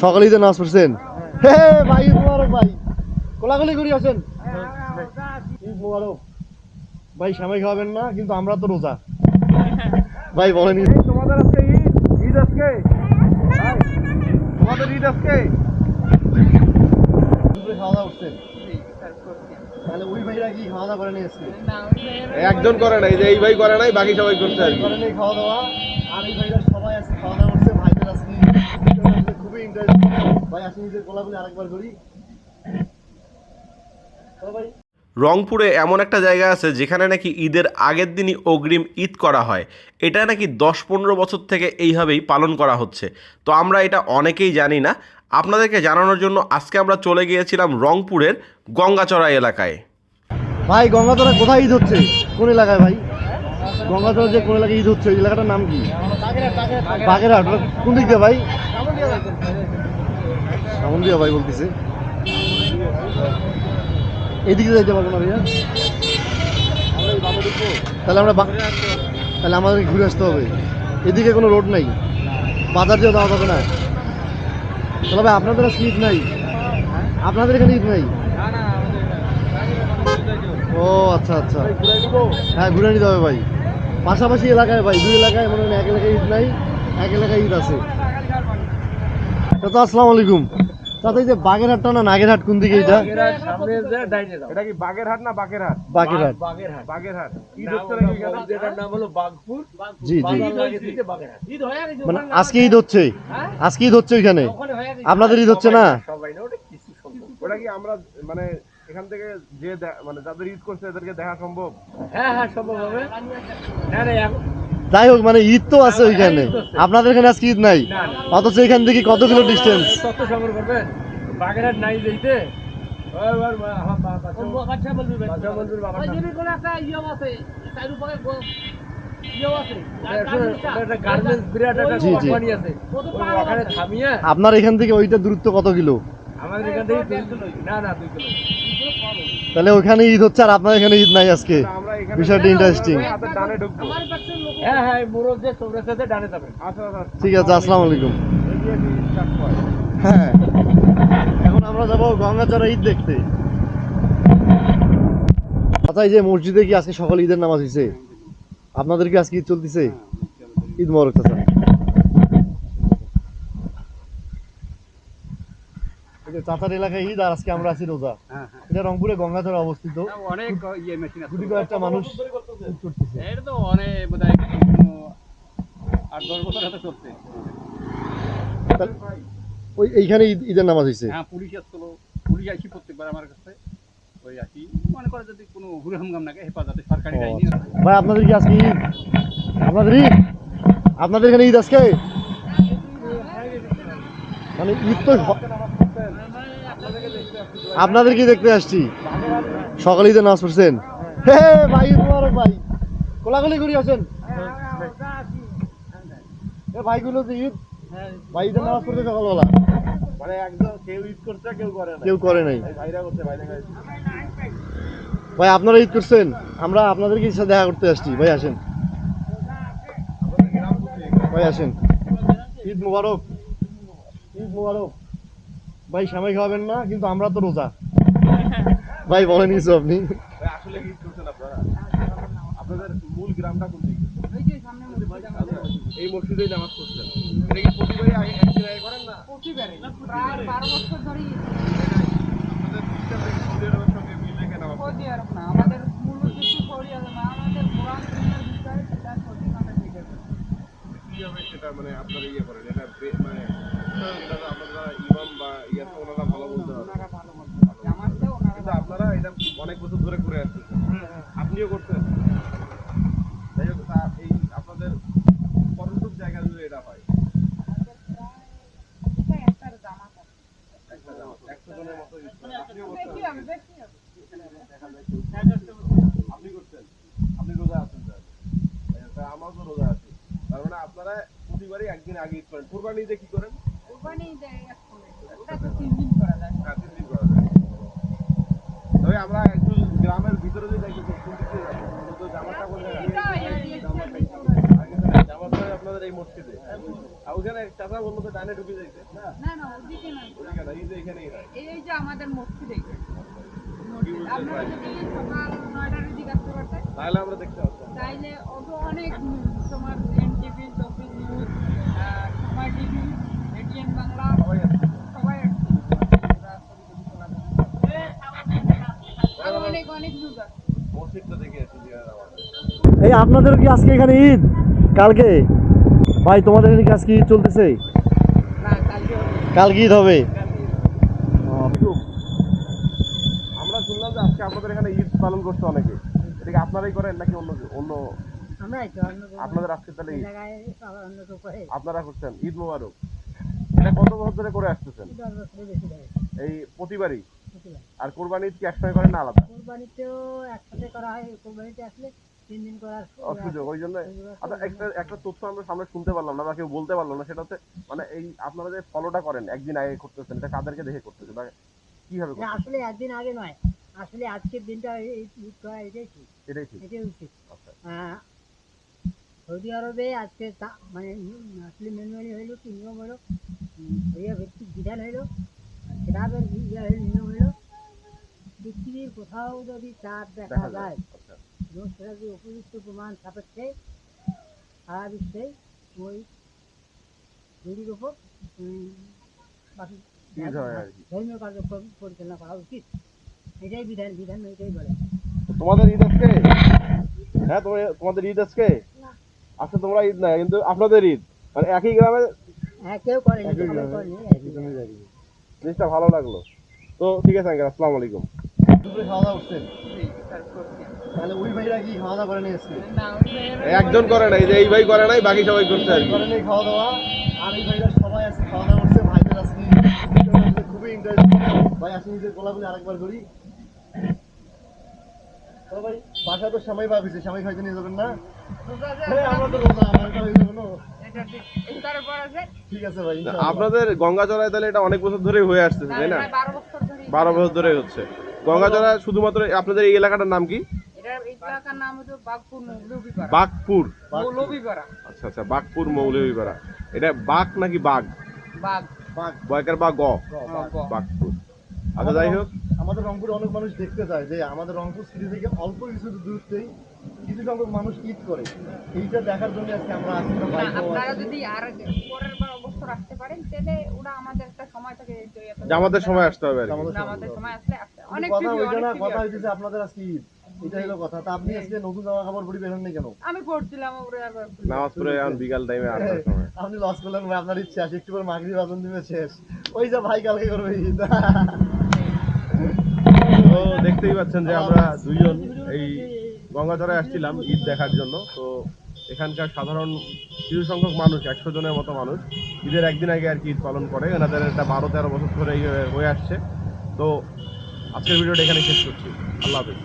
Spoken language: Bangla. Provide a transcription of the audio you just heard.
সকালেই তো নামাজ পড়ছেন? হে ভাই ঈদ মোবারক ভাই, কোলাকুলি করি আছেন। ঈদ মোবারক ভাই, সামনে খাওয়াবেন না কিন্তু আমরা তো রোজা ভাই। বলেন তোমাদের আজকে ঈদ? ঈদ আজকে তোমাদের ঈদ আজকে খাওয়া দাওয়া করছেন? তাহলে ওই ভাইরা কি খাওয়া দাওয়া করে নাই আজকে? একজন করে নাই, যে এই ভাই করে নাই, বাকি সবাই করছে আর কি। করে নাই খাওয়া দাওয়া, আর এই ভাইরা সবাই আজকে খাওয়া দাওয়া করছে। ভাইদের আজকে খুবই ইন্টারেস্ট ভাই। আসি নিজের কোলাকুলি আরেকবার করি ভাই। রংপুরে এমন একটা জায়গা আছে যেখানে নাকি ঈদের আগের দিনই অগ্রিম ঈদ করা হয়। এটা নাকি 10-15 বছর থেকে এইভাবেই পালন করা হচ্ছে। তো আমরা এটা অনেকেই জানি না। আপনাদেরকে জানানোর জন্য আজকে আমরা চলে গিয়েছিলাম রংপুরের গঙ্গাচড়া এলাকায়। ভাই গঙ্গাচড়া কোথায় ঈদ হচ্ছে? কোন এলাকায় ভাই? গঙ্গাচড়া যে কোন এলাকায় ঈদ হচ্ছে ওই এলাকাটার নাম কি? বাগেরহাট। কোন দিক দিয়ে ভাই? সামন্দিয়া ভাই বলতেছে। এদিকে যাইতে পারবো না ভাইয়া? তাহলে তাহলে আমাদের ঘুরে আসতে হবে। এদিকে কোনো রোড নাই, বাজার দিয়ে যাওয়া যাবে না। তাহলে ভাই আপনাদের আজকে ঈদ নাই? আপনাদের এখানে ঈদ নাই? ও আচ্ছা আচ্ছা, হ্যাঁ ঘুরে নিতে হবে ভাই। পাশাপাশি এলাকায় ভাই, দুই এলাকায় মনে হয় এক এলাকায় ঈদ নাই, এক এলাকায় ঈদ আছে। তো আসসালামু আলাইকুম। তাতে যে বাগেরহাটটা না নাগেরহাট কোন দিকে? এটা এটা কি বাগেরহাট না বাগেরহাট? বাগেরহাট। বাগেরহাট ঈদ হচ্ছে নাকি এখানে? যেটার নাম হলো বাগপুর। জি জি, মানে আজকে ঈদ হচ্ছে? আজকে ঈদ হচ্ছে ওইখানে? আপনাদের ঈদ হচ্ছে না? ওটা কি আমরা মানে এখান থেকে যে মানে যাদের ঈদ করছে এদেরকে দেখা সম্ভব? হ্যাঁ হ্যাঁ সম্ভব হবে। যাই হোক, মানে ঈদ তো আছে ওইখানে, আপনাদের এখানে আজকে ঈদ নাই, অথচ এখান থেকে কত কিলো ডিস্টেন্স? কত সময় করবে বাগেরহাট নাই যাইতে? আপনার এখান থেকে ওইটা দূরত্ব কত কিলো? আমাদের এখান থেকে না 2 কিলো। তাহলে ওখানে ঈদ হচ্ছে আর আপনার এখানে ঈদ নাই আজকে, বিষয়টা ইন্টারেস্টিং। ডানে ঢুকবো। হ্যাঁ হ্যাঁ মোড়ক যে চৌরাস্তাতে ডানে যাবেন। আচ্ছা আচ্ছা ঠিক আছে, আসসালামু আলাইকুম। হ্যাঁ, এখন আমরা যাবো গঙ্গাচড়া ঈদ দেখতে। আচ্ছা, এই যে মসজিদে কি আজকে সকালে ঈদের নামাজ হয়েছে? আপনাদের কি আজকে ঈদ চলতেছে? ঈদ মোবারক চাচা। চাচার এলাকায় ঈদ আর আজকে আমরা আছি রোজা। এটা রংপুরে গঙ্গাচড়া অবস্থিত। অনেক মেশিন আছে, গুটি কয়েকটা মানুষ ঈদ করতেছে। এটা তো অনেক বোধহয় 8-10 বছর হতে চলছে। ওই এইখানে ঈদের নামাজ হয়েছে? হ্যাঁ পুলিশ আসছিল, পুলিশ আসি প্রত্যেকবার আমার কাছে ওই আসি মনে করে যদি কোনো হুড়হামগাম নাকি হেফাজতে সরকারি গাড়ি নিয়ে। ভাই আপনাদের কি আজকে ঈদ? আপনাদের ঈদ? আপনাদের এখানে ঈদ আজকে? মানে ঈদ তো আপনাদের কি দেখতে আসছি। সকালে ঈদের নামাজ পড়ছেন? হে ভাই ঈদ মোবারক ভাই, কোলাকুলি করি আছেন। ভাইগুলো যে ঈদ ভাই ঈদের নামাজ পড়ছে সকালবেলা, মানে একদম কেউ ঈদ করছে কেউ করে না। কেউ করে নাই। ভাইরা করছে, ভাইরা খাইছে। ভাই আপনারা ঈদ করছেন? আমরা আপনাদেরকে সাথে দেখা করতে আসছি। ভাই আসেন, ভাই আসেন। ঈদ মোবারক, ঈদ মোবারক ভাই। সামনে খাওয়াবেন না কিন্তু আমরা তো রোজা ভাই। বলেন কিছু আপনি। ভাই আসলে কি ঈদ করছেন আপনারা? আপনাদের মূল গ্রামটা কোন দিকে? এই মসজিদেই নামাজ পড়ছেন? এটা কি প্রতিবারই একদিন আগে করেন না? প্রতিবারই প্রায় 12 বছর ধরে আপনাদের সিস্টেম থেকে সৌদি আরবের সঙ্গে মিলে কেন? সৌদি আরব না, আমাদের মূল উদ্দেশ্য সৌদি আরব না, আমাদের কোরআন সুন্নাহর বিষয় সেটা সৌদি আরবে থেকে কিভাবে সেটা মানে আপনারা ইয়ে করেন? এটা মানে এটা তো আপনারা ইমাম বা ইয়া তো ওনারা ভালো বলতে পারেন। ওনারা ভালো বলতে পারে, আমার চেয়ে ওনারা কিন্তু আপনারা এটা অনেক বছর ধরে করে আসছেন, আপনিও করছেন। যাই হোক, এই আপনাদের কতটুক জায়গা জুড়ে এটা হয়? এটা একটা জামাত আছে। একটা জামাত 100 জনের মতো ইউজ করেন। আপনিও করছেন? বেশি হবে, বেশি হবে। আপনি করছেন? আপনি রোজা আছেন স্যার? আমারও রোজা আছে। তার মানে আপনারা প্রতিবারই একদিন আগে ঈদ করেন। কুরবানি ঈদে কি করেন? কুরবানি ঈদে ওটা তো 3 দিন করা যায়। হ্যাঁ, 3 দিন করা যায়। তবে আমরা একটু গ্রামের ভিতরে যে যাই কোন দিকে যাবো তো জামাটা কোথায়? জামাত হয় আপনাদের এই মসজিদে। ওখানে চাচা বললো তো ডানে ঢুকে যাইতে না না না ওদিকে নাই ওদিকে না, এই যে এখানেই নাই। এই যে আমাদের মসজিদ এইটা। কি বুঝতে আপনারা পারি? যদি সকাল 9টার দিকে আসতে পারতেন তাহলে আমরা দেখতে পাচ্ছি। তাইলে অত অনেক তোমার এনটিভি, চব্বিশ নিউজ, সময় টিভি, এটিএন বাংলা সবাই আছে। সবাই আসছে। আরো অনেক অনেক নিউজ আছে। মসজিদটা দেখে আসি জিয়ার আমাদের। এই আপনাদের কি আজকে এখানে ঈদ কালকে ভাই তোমাদের এখানে কি আজকে ঈদ চলতেছে না কালকে কালকে ঈদ হবে আমরা শুনলাম যে আজকে আপনাদের এখানে ঈদ পালন করছে অনেকে, এটা কি আপনারাই করেন নাকি অন্য অন্য আমরাই তো অন্য আপনাদের আজকে তাহলে ঈদ জায়গায় অন্য তো করে আপনারা করছেন? ঈদ মোবারক। এটা কত বছর ধরে করে আসতেছেন? 10 বছরের বেশি দেয় এই প্রতিবারই? আর কোরবানি ঈদ কি একসঙ্গে করেন না আলাদা? কোরবানিতেও একসাথে করা হয়, কোরবানিতে আসলে 3 দিন করার অসুযোগ ওই জন্য। আচ্ছা, একটা তথ্য আমরা সামনে শুনতে পারলাম না বা কেউ বলতে পারলো না, সেটা হচ্ছে মানে এই আপনারা যে ফলোটা করেন একদিন আগে করতেছেন, এটা কাদেরকে দেখে করতেছেন বা কিভাবে না, করতেছেন? আসলে একদিন আগে নয়, আসলে আজকের দিনটা ঈদ করা এটাই ঠিক, এটাই ঠিক। এটাই উচিত। আচ্ছা, সৌদি আরবে আজকে মানে আসলে ম্যানুয়ালি হইলো কি নিয়ম হইলো, শরিয়া ভিত্তিক বিধান হইলো, কিতাবের নিয়ম হইলো, পৃথিবীর কোথাও যদি চাঁদ দেখা দেখা যায় যায়। আচ্ছা, এবং সেটা যদি উপযুক্ত প্রমাণ সাপেক্ষে সারা বিশ্বে ওই তৈরির উপর বাকি ঈদ হয় আর কি। ধর্মীয় কার্যক্রম পরিচালনা করা উচিত, এটাই বিধান, বিধান এটাই বলে। তো তোমাদের ঈদ আজকে? হ্যাঁ, তোমাদের ঈদ আজকে? আচ্ছা, তোমরা ঈদ না কিন্তু আপনাদের ঈদ মানে একই গ্রামে। হ্যাঁ, কেউ করেনি, একই সবাই গ্রামে, করেনি, একই গ্রামে যাবি। জিনিসটা ভালো লাগলো। তো ঠিক আছে আঙ্কেল, আসসালামু আলাইকুম। দুপুরে খাওয়া দাওয়া করছেন তাহলে ওই ভাইরা কি খাওয়া দাওয়া করেনি আজকে না, ওই মেয়েরা একজন করে নাই, যে এই ভাই করে নাই, বাকি সবাই করছে আর কি। করেনি খাওয়া দাওয়া আর এই ভাইরা সবাই আছে খাওয়া দাওয়া করছে ভাইদের আজকে খুবই ইন্টারেস্ট ভাই আসলে নিজের গোলাগুলি আরেকবার করি তো ভাই বাসা তো সময় ভাবিছে সময় খাইতে নিয়ে যাবেন না আমরা তো রোজা আমারটা হয়ে যাবে না এটা ঠিক, ইফতারের পর আছে, ঠিক আছে ভাই ইনশাআল্লাহ। আপনাদের গঙ্গাচড়ায় তাহলে এটা অনেক বছর ধরেই হয়ে আসতেছে, তাই না? প্রায় 12 বছর ধরে। 12 বছর ধরেই হচ্ছে গঙ্গাচড়া। শুধুমাত্র আপনাদের এই এলাকাটার নাম কি? এটার এই এলাকার নাম হচ্ছে বাগপুর মৌলভীপাড়া। বাগপুর। মৌলভীপাড়া, আচ্ছা আচ্ছা, বাগপুর মৌলভীপাড়া। এটা বাগ নাকি বাগ? বাগ, বাঘ, বয়কার বা গ? গ। বাগপুর। আচ্ছা, যাই হোক, আমাদের রংপুরে অনেক মানুষ দেখতে চায় যে আমাদের রংপুর সিটি থেকে অল্প কিছু দূরত্বেই কিছু সংখ্যক মানুষ ঈদ করে, এইটা দেখার জন্য আজকে আমরা আসছি না, বাইক আপনারা যদি আর পরের বার অবসর আসতে পারেন তাহলে ওরা আমাদের একটা সময় থাকে, জামাতের সময় আসতে হবে আর কি। আমাদের সময় আসলে আসতে অনেক কথা TV, ওইটা না, অনেক TV কথা আসে। হইতেছে আপনাদের আজকে ঈদ, এটা হলো কথা। তা আপনি আজকে নতুন জামা কাপড় পরি বেরোন কেন? আমি পড়ছিলাম ওরে আর নামাজ পড়ে এখন বিকাল টাইমে 8টার সময়। আপনি লস করলেন ভাই, আপনার ইচ্ছা আছে একটু পর মাগরিব আজান দিবে শেষ, ওই যে ভাই কালকে করবে ঈদ। তো দেখতেই পাচ্ছেন যে আমরা দুইজন এই গঙ্গাচড়ায় আসছিলাম ঈদ দেখার জন্য। তো এখানকার সাধারণ কিছু সংখ্যক মানুষ, 100 জনের মতো মানুষ ঈদের একদিন আগে আর কি ঈদ পালন করে। এনাদের এটা 12-13 বছর ধরে হয়ে আসছে। তো আজকের ভিডিওটা এখানে শেষ করছি। আল্লাহ হাফেজ।